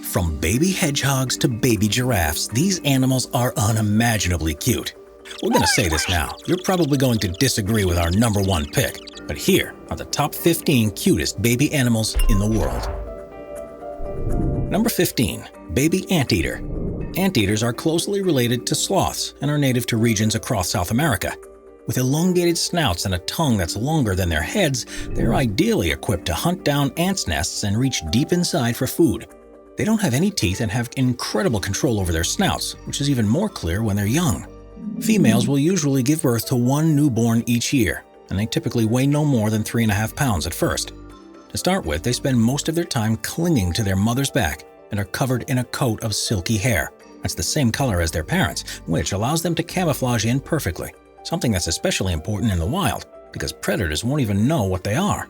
From baby hedgehogs to baby giraffes, these animals are unimaginably cute. We're going to say this now. You're probably going to disagree with our number one pick, but here are the top 15 cutest baby animals in the world. Number 15. Baby anteater. Anteaters are closely related to sloths and are native to regions across South America. With elongated snouts and a tongue that's longer than their heads, they're ideally equipped to hunt down ants' nests and reach deep inside for food. They don't have any teeth and have incredible control over their snouts, which is even more clear when they're young. Females will usually give birth to one newborn each year, and they typically weigh no more than 3.5 pounds at first. To start with, they spend most of their time clinging to their mother's back and are covered in a coat of silky hair. That's the same color as their parents, which allows them to camouflage in perfectly, something that's especially important in the wild because predators won't even know what they are.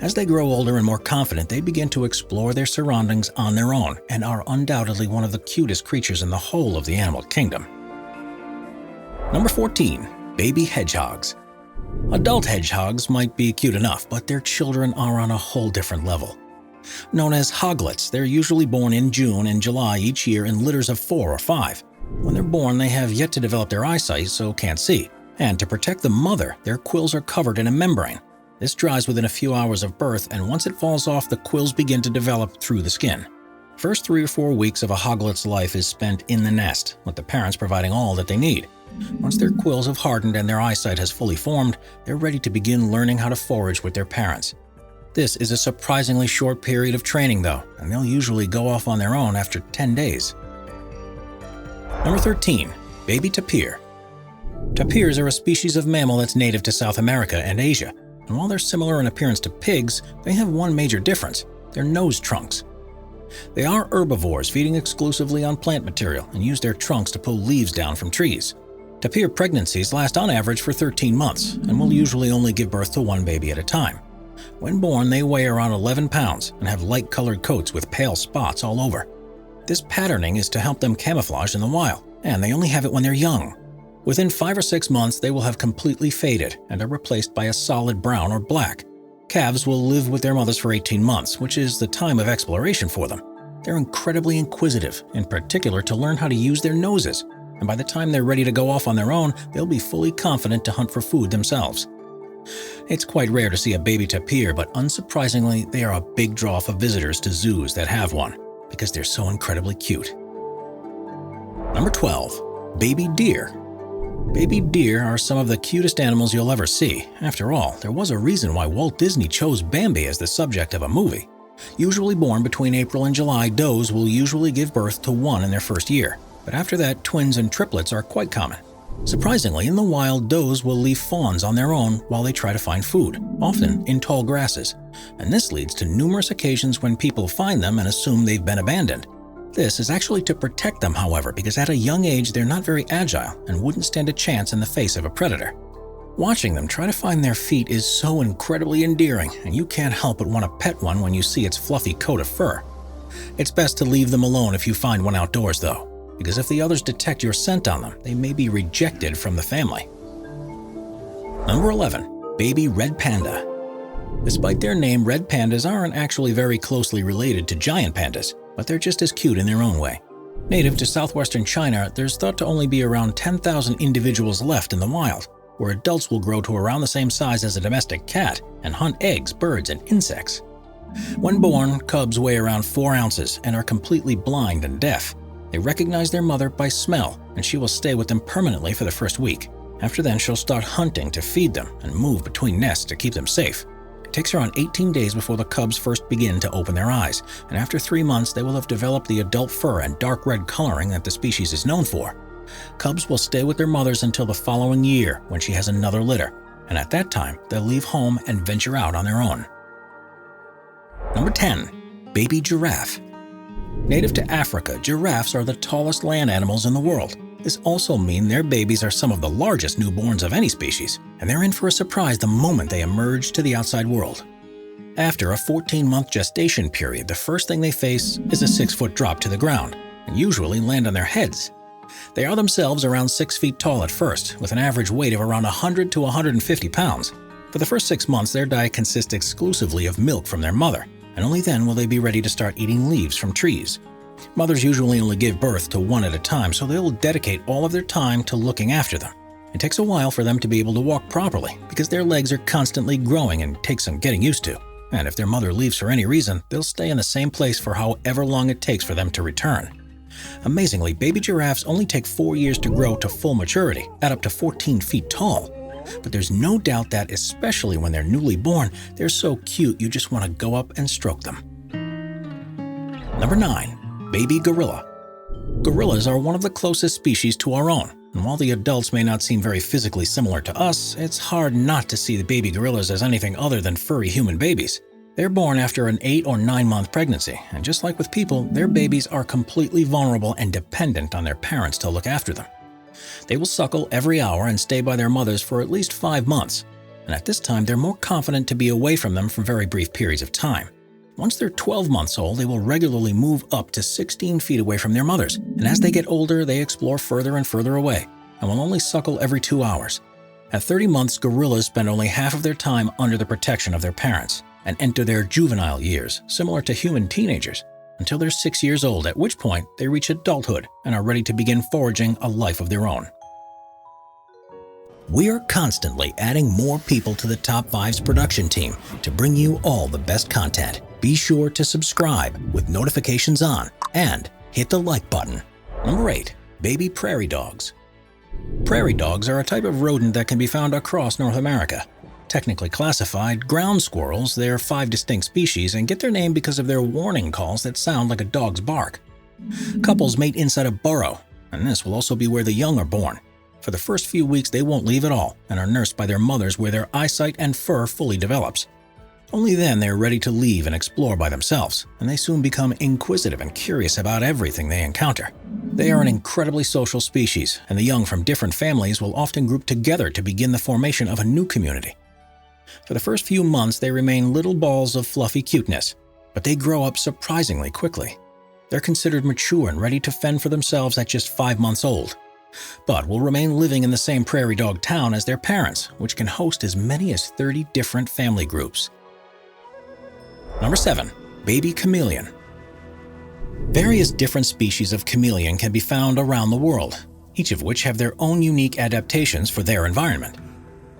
As they grow older and more confident, they begin to explore their surroundings on their own and are undoubtedly one of the cutest creatures in the whole of the animal kingdom. Number 14. Baby hedgehogs. Adult hedgehogs might be cute enough, but their children are on a whole different level. Known as hoglets, they're usually born in June and July each year in litters of 4 or 5. When they're born, they have yet to develop their eyesight, so can't see. And to protect the mother, their quills are covered in a membrane. This dries within a few hours of birth, and once it falls off, the quills begin to develop through the skin. First 3 or 4 weeks of a hoglet's life is spent in the nest, with the parents providing all that they need. Once their quills have hardened and their eyesight has fully formed, they're ready to begin learning how to forage with their parents. This is a surprisingly short period of training though, and they'll usually go off on their own after 10 days. Number 13. Baby tapir. Tapirs are a species of mammal that's native to South America and Asia, and while they're similar in appearance to pigs, they have one major difference: their nose trunks. They are herbivores, feeding exclusively on plant material and use their trunks to pull leaves down from trees. Tapir pregnancies last on average for 13 months and will usually only give birth to one baby at a time. When born, they weigh around 11 pounds and have light-colored coats with pale spots all over. This patterning is to help them camouflage in the wild, and they only have it when they're young. Within 5 or 6 months, they will have completely faded and are replaced by a solid brown or black. Calves will live with their mothers for 18 months, which is the time of exploration for them. They're incredibly inquisitive, in particular to learn how to use their noses, and by the time they're ready to go off on their own, they'll be fully confident to hunt for food themselves. It's quite rare to see a baby tapir, but unsurprisingly, they are a big draw for visitors to zoos that have one, because they're so incredibly cute. Number 12. Baby deer. Baby deer are some of the cutest animals you'll ever see. After all, there was a reason why Walt Disney chose Bambi as the subject of a movie. Usually born between April and July, does will usually give birth to one in their first year, but after that, twins and triplets are quite common. Surprisingly, in the wild, does will leave fawns on their own while they try to find food, often in tall grasses, and this leads to numerous occasions when people find them and assume they've been abandoned. This is actually to protect them, however, because at a young age they're not very agile and wouldn't stand a chance in the face of a predator. Watching them try to find their feet is so incredibly endearing, and you can't help but want to pet one when you see its fluffy coat of fur. It's best to leave them alone if you find one outdoors, though, because if the others detect your scent on them, they may be rejected from the family. Number 11. Baby red panda. Despite their name, red pandas aren't actually very closely related to giant pandas, but they're just as cute in their own way. Native to southwestern China, there's thought to only be around 10,000 individuals left in the wild, where adults will grow to around the same size as a domestic cat and hunt eggs, birds, and insects. When born, cubs weigh around 4 ounces and are completely blind and deaf. They recognize their mother by smell, and she will stay with them permanently for the first week. After then, she'll start hunting to feed them and move between nests to keep them safe. It takes around 18 days before the cubs first begin to open their eyes, and after 3 months, they will have developed the adult fur and dark red coloring that the species is known for. Cubs will stay with their mothers until the following year when she has another litter, and at that time, they'll leave home and venture out on their own. Number 10. Baby giraffe. Native to Africa, giraffes are the tallest land animals in the world. This also means their babies are some of the largest newborns of any species, and they're in for a surprise the moment they emerge to the outside world. After a 14-month gestation period, the first thing they face is a 6-foot drop to the ground, and usually land on their heads. They are themselves around 6 feet tall at first, with an average weight of around 100 to 150 pounds. For the first 6 months, their diet consists exclusively of milk from their mother, and only then will they be ready to start eating leaves from trees. Mothers usually only give birth to one at a time, so they'll dedicate all of their time to looking after them. It takes a while for them to be able to walk properly because their legs are constantly growing and take some getting used to. And if their mother leaves for any reason, they'll stay in the same place for however long it takes for them to return. Amazingly, baby giraffes only take 4 years to grow to full maturity, at up to 14 feet tall. But there's no doubt that, especially when they're newly born, they're so cute you just want to go up and stroke them. Number 9. Baby gorilla. Gorillas are one of the closest species to our own, and while the adults may not seem very physically similar to us, it's hard not to see the baby gorillas as anything other than furry human babies. They're born after an 8 or 9 month pregnancy, and just like with people, their babies are completely vulnerable and dependent on their parents to look after them. They will suckle every hour and stay by their mothers for at least 5 months, and at this time they're more confident to be away from them for very brief periods of time. Once they're 12 months old, they will regularly move up to 16 feet away from their mothers, and as they get older, they explore further and further away, and will only suckle every 2 hours. At 30 months, gorillas spend only half of their time under the protection of their parents, and enter their juvenile years, similar to human teenagers, until they're 6 years old, at which point they reach adulthood and are ready to begin forging a life of their own. We are constantly adding more people to the Top 5's production team to bring you all the best content. Be sure to subscribe with notifications on and hit the like button. Number 8. Baby prairie dogs. Prairie dogs are a type of rodent that can be found across North America. Technically classified ground squirrels, they are 5 distinct species and get their name because of their warning calls that sound like a dog's bark. Couples mate inside a burrow, and this will also be where the young are born. For the first few weeks, they won't leave at all and are nursed by their mothers where their eyesight and fur fully develops. Only then they are ready to leave and explore by themselves, and they soon become inquisitive and curious about everything they encounter. They are an incredibly social species, and the young from different families will often group together to begin the formation of a new community. For the first few months, they remain little balls of fluffy cuteness, but they grow up surprisingly quickly. They're considered mature and ready to fend for themselves at just 5 months old, but will remain living in the same prairie dog town as their parents, which can host as many as 30 different family groups. Number 7. Baby chameleon. Various different species of chameleon can be found around the world, each of which have their own unique adaptations for their environment.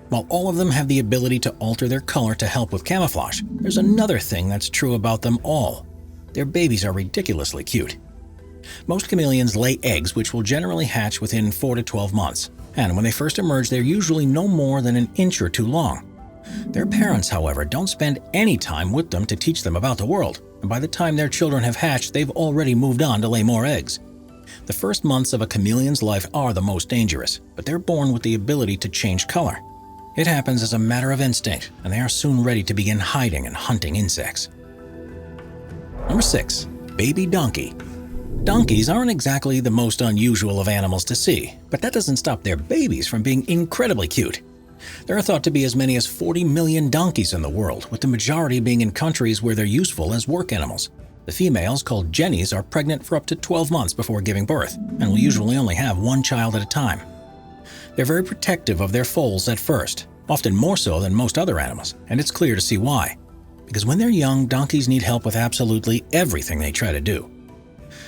While all of them have the ability to alter their color to help with camouflage, there's another thing that's true about them all. Their babies are ridiculously cute. Most chameleons lay eggs which will generally hatch within 4 to 12 months, and when they first emerge, they're usually no more than an inch or two long. Their parents, however, don't spend any time with them to teach them about the world, and by the time their children have hatched, they've already moved on to lay more eggs. The first months of a chameleon's life are the most dangerous, but they're born with the ability to change color. It happens as a matter of instinct, and they are soon ready to begin hiding and hunting insects. Number 6. Baby donkey. Donkeys aren't exactly the most unusual of animals to see, but that doesn't stop their babies from being incredibly cute. There are thought to be as many as 40 million donkeys in the world, with the majority being in countries where they're useful as work animals. The females, called jennies, are pregnant for up to 12 months before giving birth, and will usually only have one child at a time. They're very protective of their foals at first, often more so than most other animals, and it's clear to see why. Because when they're young, donkeys need help with absolutely everything they try to do.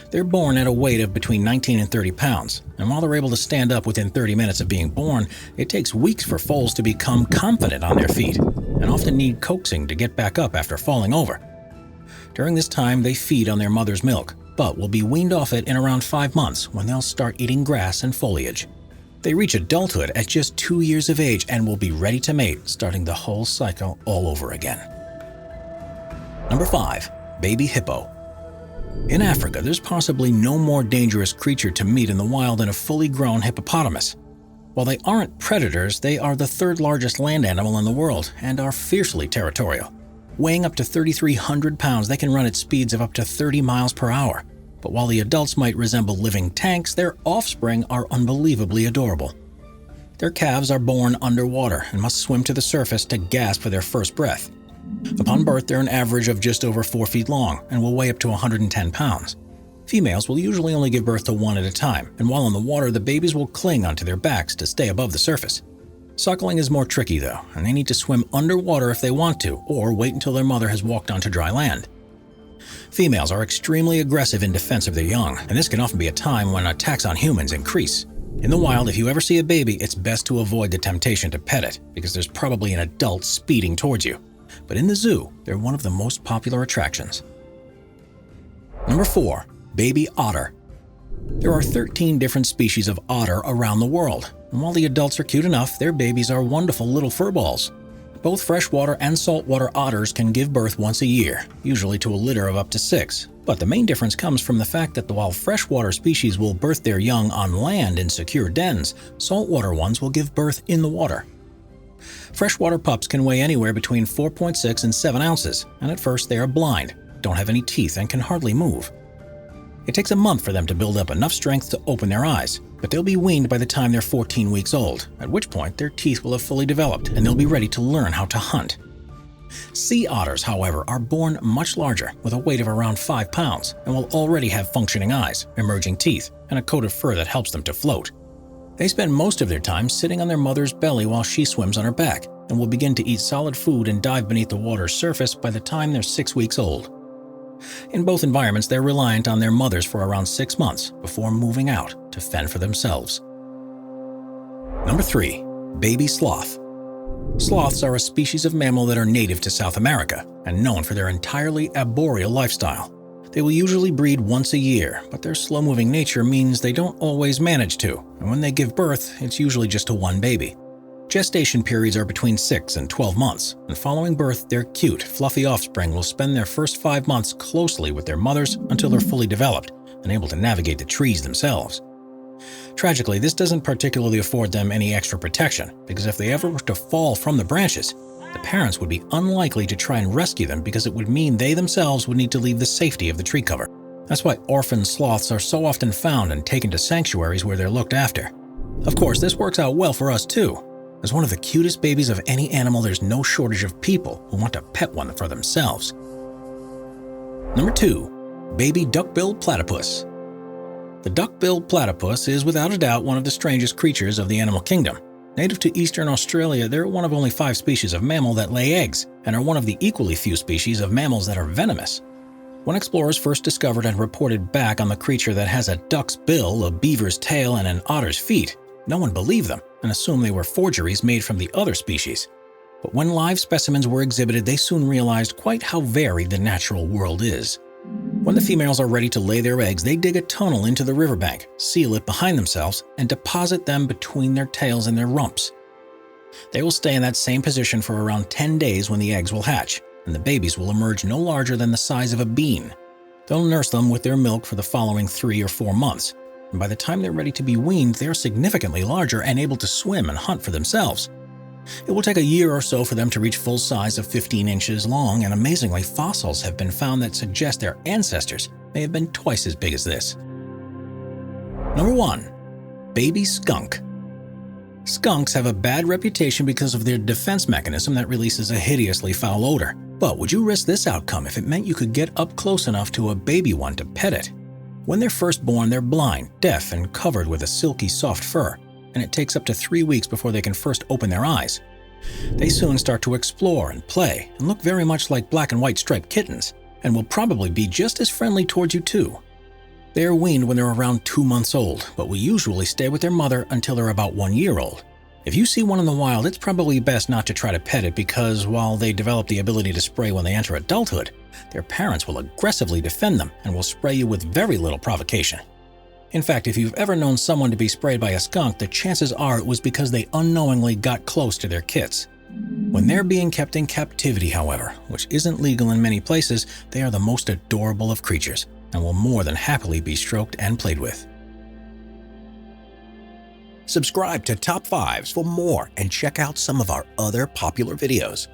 They're born at a weight of between 19 and 30 pounds, and while they're able to stand up within 30 minutes of being born, it takes weeks for foals to become confident on their feet, and often need coaxing to get back up after falling over. During this time, they feed on their mother's milk, but will be weaned off it in around 5 months when they'll start eating grass and foliage. They reach adulthood at just 2 years of age and will be ready to mate, starting the whole cycle all over again. Number 5. Baby hippo. In Africa, there's possibly no more dangerous creature to meet in the wild than a fully grown hippopotamus. While they aren't predators, they are the 3rd largest land animal in the world and are fiercely territorial. Weighing up to 3,300 pounds, they can run at speeds of up to 30 miles per hour. But while the adults might resemble living tanks, their offspring are unbelievably adorable. Their calves are born underwater and must swim to the surface to gasp for their first breath. Upon birth, they're an average of just over 4 feet long and will weigh up to 110 pounds. Females will usually only give birth to one at a time, and while in the water, the babies will cling onto their backs to stay above the surface. Suckling is more tricky though, and they need to swim underwater if they want to, or wait until their mother has walked onto dry land. Females are extremely aggressive in defense of their young, and this can often be a time when attacks on humans increase. In the wild, if you ever see a baby, it's best to avoid the temptation to pet it, because there's probably an adult speeding towards you. But in the zoo, they're one of the most popular attractions. Number 4. Baby otter. There are 13 different species of otter around the world, and while the adults are cute enough, their babies are wonderful little furballs. Both freshwater and saltwater otters can give birth once a year, usually to a litter of up to 6. But the main difference comes from the fact that while freshwater species will birth their young on land in secure dens, saltwater ones will give birth in the water. Freshwater pups can weigh anywhere between 4.6 and 7 ounces, and at first they are blind, don't have any teeth, and can hardly move. It takes a month for them to build up enough strength to open their eyes, but they'll be weaned by the time they're 14 weeks old, at which point their teeth will have fully developed and they'll be ready to learn how to hunt. Sea otters, however, are born much larger, with a weight of around 5 pounds, and will already have functioning eyes, emerging teeth, and a coat of fur that helps them to float. They spend most of their time sitting on their mother's belly while she swims on her back, and will begin to eat solid food and dive beneath the water's surface by the time they're 6 weeks old. In both environments, they're reliant on their mothers for around 6 months before moving out to fend for themselves. Number 3. Baby sloth. Sloths are a species of mammal that are native to South America and known for their entirely arboreal lifestyle. They will usually breed once a year, but their slow-moving nature means they don't always manage to, and when they give birth, it's usually just to one baby. Gestation periods are between 6 and 12 months, and following birth, their cute, fluffy offspring will spend their first 5 months closely with their mothers until they're fully developed and able to navigate the trees themselves. Tragically, this doesn't particularly afford them any extra protection, because if they ever were to fall from the branches, the parents would be unlikely to try and rescue them because it would mean they themselves would need to leave the safety of the tree cover. That's why orphan sloths are so often found and taken to sanctuaries where they're looked after. Of course, this works out well for us too. As one of the cutest babies of any animal, there's no shortage of people who want to pet one for themselves. Number 2. Baby duck-billed platypus. The duck-billed platypus is without a doubt one of the strangest creatures of the animal kingdom. Native to eastern Australia, they're one of only 5 species of mammal that lay eggs, and are one of the equally few species of mammals that are venomous. When explorers first discovered and reported back on the creature that has a duck's bill, a beaver's tail, and an otter's feet, no one believed them and assumed they were forgeries made from the other species. But when live specimens were exhibited, they soon realized quite how varied the natural world is. When the females are ready to lay their eggs, they dig a tunnel into the riverbank, seal it behind themselves, and deposit them between their tails and their rumps. They will stay in that same position for around 10 days when the eggs will hatch, and the babies will emerge no larger than the size of a bean. They'll nurse them with their milk for the following 3 or 4 months, and by the time they're ready to be weaned, they're significantly larger and able to swim and hunt for themselves. It will take a year or so for them to reach full size of 15 inches long, and amazingly, fossils have been found that suggest their ancestors may have been twice as big as this. Number 1. Baby skunk. Skunks have a bad reputation because of their defense mechanism that releases a hideously foul odor. But would you risk this outcome if it meant you could get up close enough to a baby one to pet it? When they're first born, they're blind, deaf, and covered with a silky soft fur, and it takes up to 3 weeks before they can first open their eyes. They soon start to explore and play, and look very much like black and white striped kittens, and will probably be just as friendly towards you too. They are weaned when they're around 2 months old, but will usually stay with their mother until they're about 1 year old. If you see one in the wild, it's probably best not to try to pet it because while they develop the ability to spray when they enter adulthood, their parents will aggressively defend them and will spray you with very little provocation. In fact, if you've ever known someone to be sprayed by a skunk, the chances are it was because they unknowingly got close to their kits. When they're being kept in captivity, however, which isn't legal in many places, they are the most adorable of creatures and will more than happily be stroked and played with. Subscribe to Top 5s for more and check out some of our other popular videos.